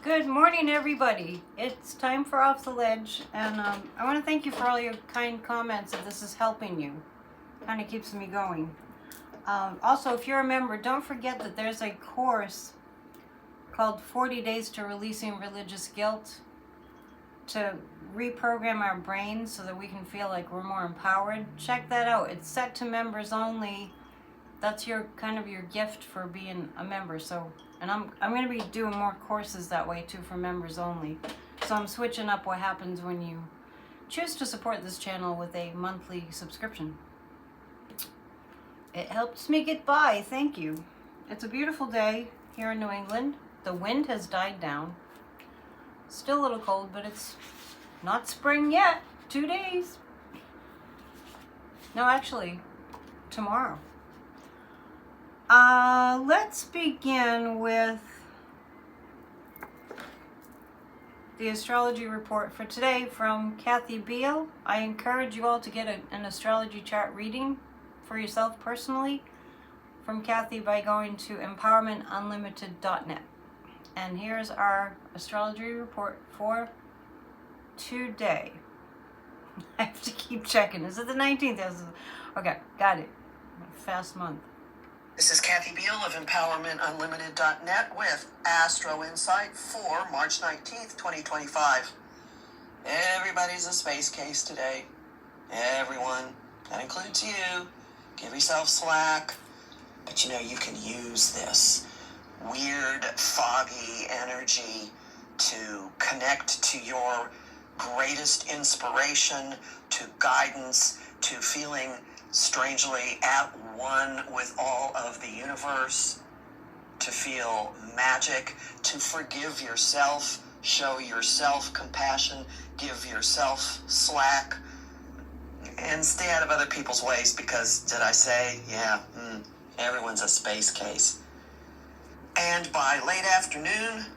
Good morning, everybody. It's time for Off the Ledge, and I want to thank you for all your kind comments if this is helping you. Kind of keeps me going. Also, if you're a member, don't forget that there's a course called 40 Days to Releasing Religious Guilt to reprogram our brains so that we can feel like we're more empowered. Check that out. It's set to members only. That's your gift for being a member. So, and I'm going to be doing more courses that way too for members only. So I'm switching up what happens when you choose to support this channel with a monthly subscription. It helps me get by. Thank you. It's a beautiful day here in New England. The wind has died down. Still a little cold, but it's not spring yet. 2 days. No, actually, tomorrow. Let's begin with the astrology report for today from Kathy Beal. I encourage you all to get an astrology chart reading for yourself personally from Kathy by going to empowermentunlimited.net. And here's our astrology report for today. I have to keep checking. Is it the 19th? Okay, got it. Fast month. This is Kathy Beal of empowermentunlimited.net with Astro Insight for March 19th, 2025. Everybody's a space case today. Everyone. That includes you. Give yourself slack. But you can use this weird, foggy energy to connect to your greatest inspiration, to guidance, to feeling strangely at one with all of the universe, to feel magic, to forgive yourself, show yourself compassion, give yourself slack, and stay out of other people's ways because, did I say? Yeah, everyone's a space case. And by late afternoon,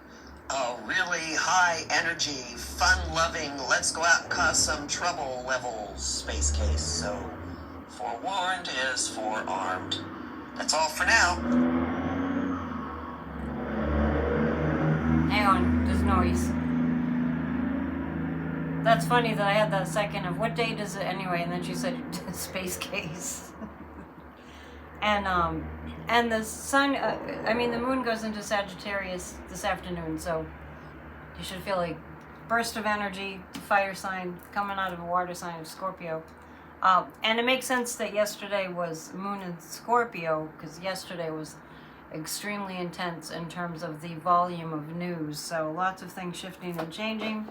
a really high energy, fun-loving, let's go out and cause some trouble level space case. So, forewarned is forearmed. That's all for now. Hang on, there's noise. That's funny that I had that second of what date is it anyway, and then she said space case. And the sun, the moon goes into Sagittarius this afternoon, so you should feel like burst of energy, fire sign coming out of a water sign of Scorpio. And it makes sense that yesterday was moon in Scorpio, because yesterday was extremely intense in terms of the volume of news. So lots of things shifting and changing.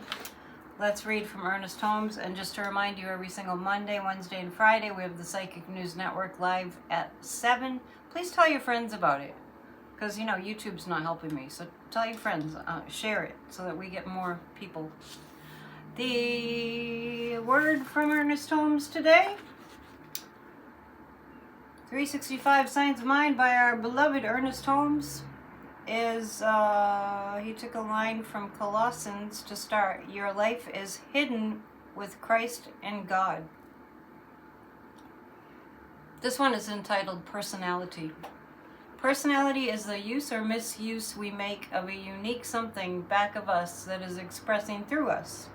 Let's read from Ernest Holmes. And just to remind you, every single Monday, Wednesday, and Friday, we have the Psychic News Network live at 7. Please tell your friends about it, because, YouTube's not helping me. So tell your friends, share it, so that we get more people. The word from Ernest Holmes today, 365 Signs of Mind by our beloved Ernest Holmes, is, he took a line from Colossians to start. Your life is hidden with Christ and God. This one is entitled Personality. Personality is the use or misuse we make of a unique something back of us that is expressing through us.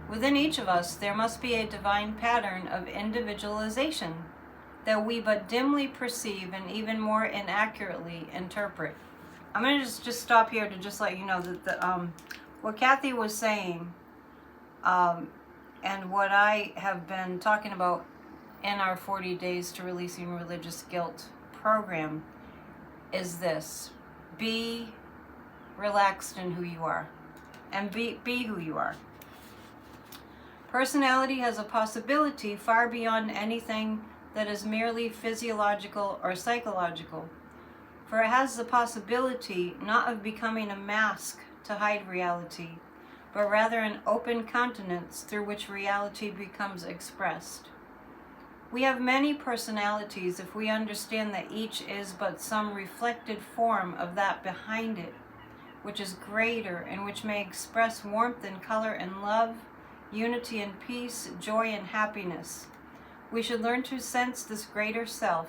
Within each of us, there must be a divine pattern of individualization that we but dimly perceive and even more inaccurately interpret. I'm going to just stop here to just let you know that what Kathy was saying and what I have been talking about in our 40 Days to Releasing Religious Guilt program is this. Be relaxed in who you are, and be who you are. Personality has a possibility far beyond anything that is merely physiological or psychological, for it has the possibility not of becoming a mask to hide reality, but rather an open countenance through which reality becomes expressed. We have many personalities if we understand that each is but some reflected form of that behind it, which is greater and which may express warmth and color and love, unity and peace, joy and happiness. We should learn to sense this greater self,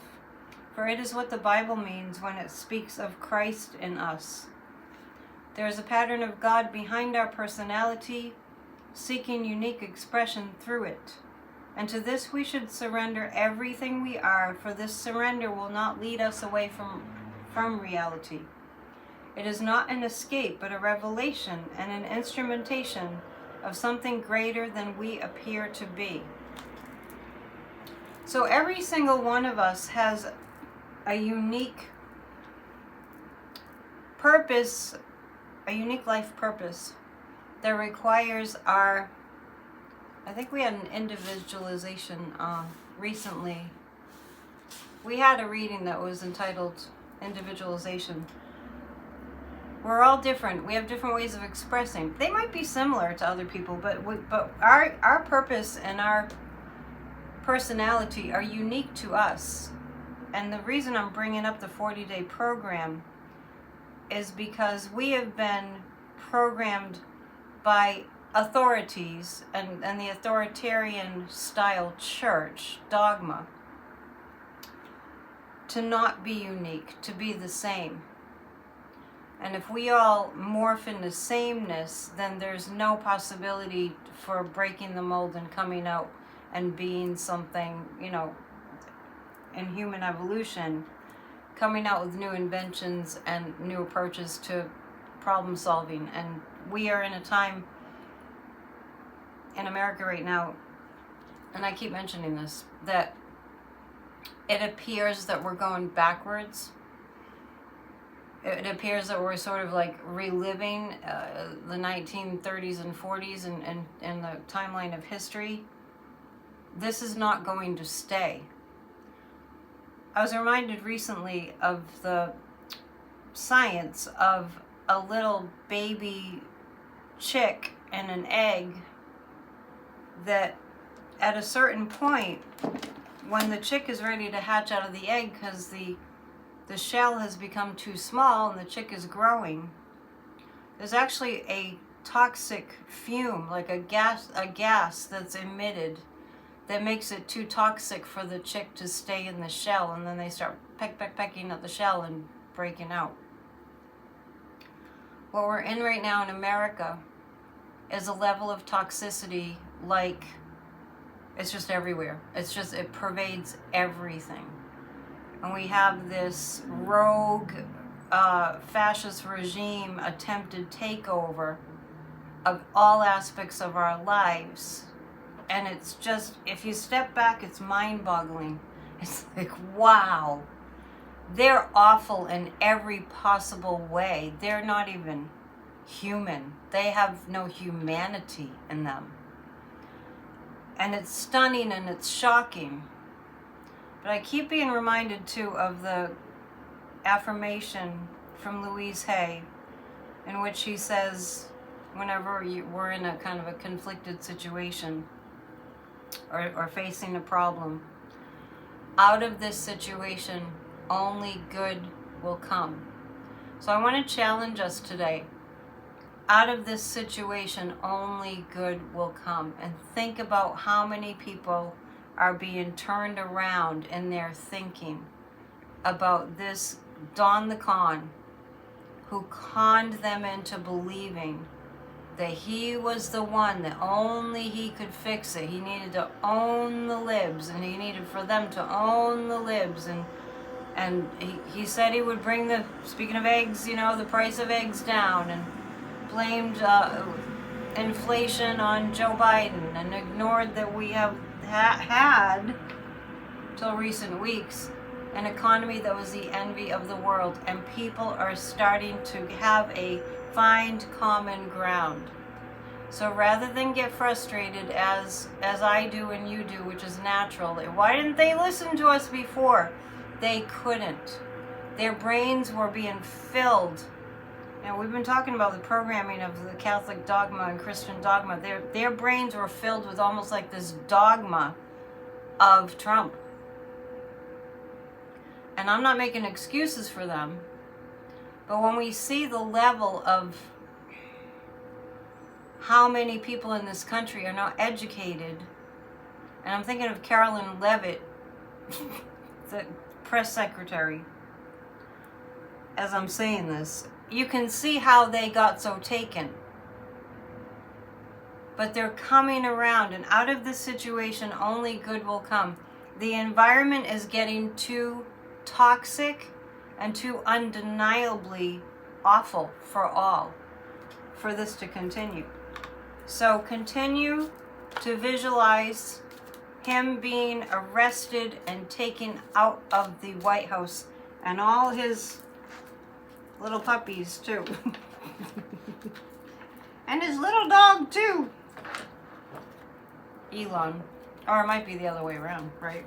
for it is what the Bible means when it speaks of Christ in us. There is a pattern of God behind our personality, seeking unique expression through it. And to this we should surrender everything we are, for this surrender will not lead us away from reality. It is not an escape, but a revelation and an instrumentation of something greater than we appear to be. So every single one of us has a unique purpose, a unique life purpose that requires our, I think we had an individualization recently. We had a reading that was entitled Individualization. We're all different. We have different ways of expressing. They might be similar to other people, but our purpose and our personality are unique to us. And the reason I'm bringing up the 40-day program is because we have been programmed by authorities and the authoritarian style church dogma to not be unique, to be the same. And if we all morph into sameness, then there's no possibility for breaking the mold and coming out and being something, in human evolution, coming out with new inventions and new approaches to problem solving. And we are in a time in America right now, and I keep mentioning this, that it appears that we're going backwards. It appears that we're sort of like reliving the 1930s and 40s and the timeline of history. This is not going to stay. I was reminded recently of the science of a little baby chick and an egg that at a certain point, when the chick is ready to hatch out of the egg because the shell has become too small and the chick is growing, there's actually a toxic fume, like a gas that's emitted that makes it too toxic for the chick to stay in the shell, and then they start pecking at the shell and breaking out. What we're in right now in America is a level of toxicity like it's just everywhere. It pervades everything. And we have this rogue fascist regime attempted takeover of all aspects of our lives. And it's just, if you step back, it's mind-boggling. It's like, wow. They're awful in every possible way. They're not even human. They have no humanity in them. And it's stunning and it's shocking. But I keep being reminded, too, of the affirmation from Louise Hay, in which she says, whenever we're in a kind of a conflicted situation or facing a problem, out of this situation, only good will come. So I want to challenge us today. Out of this situation, only good will come. And think about how many people are being turned around in their thinking about this Don the Con, who conned them into believing that he was the one, that only he could fix it. He needed to own the libs, and he needed for them to own the libs. And he said he would bring the, speaking of eggs, the price of eggs down, and blamed inflation on Joe Biden, and ignored that we have had, till recent weeks, an economy that was the envy of the world, and people are starting to find common ground. So rather than get frustrated as I do and you do, which is natural, why didn't they listen to us before? They couldn't. Their brains were being filled. Now, we've been talking about the programming of the Catholic dogma and Christian dogma. Their brains were filled with almost like this dogma of Trump. And I'm not making excuses for them, but when we see the level of how many people in this country are not educated, and I'm thinking of Carolyn Levitt, the press secretary, as I'm saying this, you can see how they got so taken. But they're coming around, and out of this situation, only good will come. The environment is getting too toxic and too undeniably awful for all for this to continue. So continue to visualize him being arrested and taken out of the White House, and all his little puppies too. And his little dog too. Elon. Or it might be the other way around, right?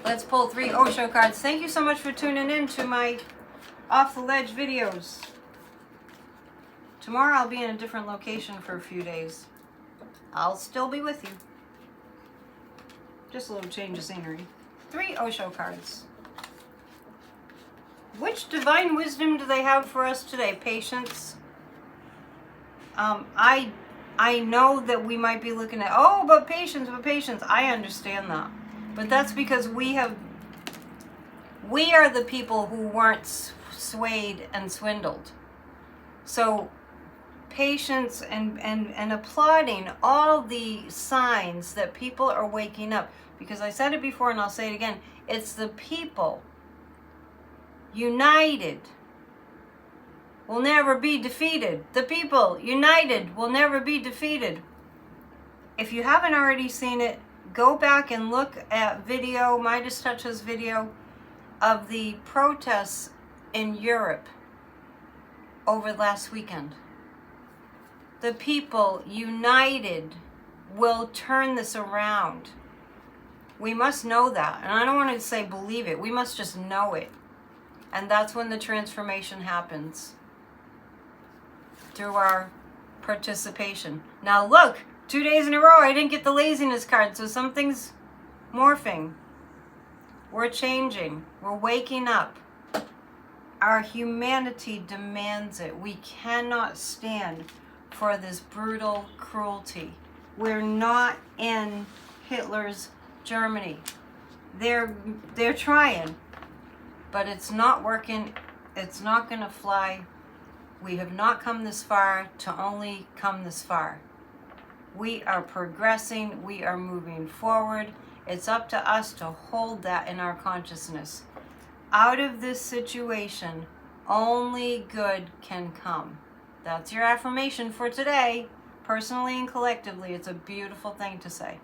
Let's pull 3 Osho cards. Thank you so much for tuning in to my Off the Ledge videos. Tomorrow I'll be in a different location for a few days. I'll still be with you. Just a little change of scenery. 3 Osho cards. Which divine wisdom do they have for us today? Patience. I know that we might be looking at, oh, but patience. I understand that. But that's because we are the people who weren't swayed and swindled. So patience and applauding all the signs that people are waking up. Because I said it before and I'll say it again. It's the people united will never be defeated. The people united will never be defeated. If you haven't already seen it, go back and look at video, Midas Touch's video of the protests in Europe over last weekend. The people united will turn this around. We must know that. And I don't want to say believe it. We must just know it. And that's when the transformation happens. Through our participation. Now look, 2 days in a row I didn't get the laziness card, so something's morphing. We're changing. We're waking up. Our humanity demands it. We cannot stand for this brutal cruelty. We're not in Hitler's Germany. They're trying, but it's not working. It's not going to fly. We have not come this far to only come this far. We are progressing. We are moving forward. It's up to us to hold that in our consciousness. Out of this situation, only good can come. That's your affirmation for today, personally and collectively. It's a beautiful thing to say.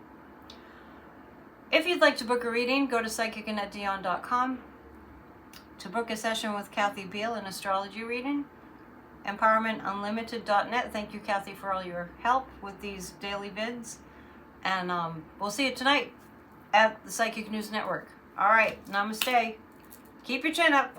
If you'd like to book a reading, go to psychicannetdion.com. To book a session with Kathy Beal, an astrology reading, empowermentunlimited.net. Thank you, Kathy, for all your help with these daily vids. And we'll see you tonight at the Psychic News Network. All right, namaste. Keep your chin up.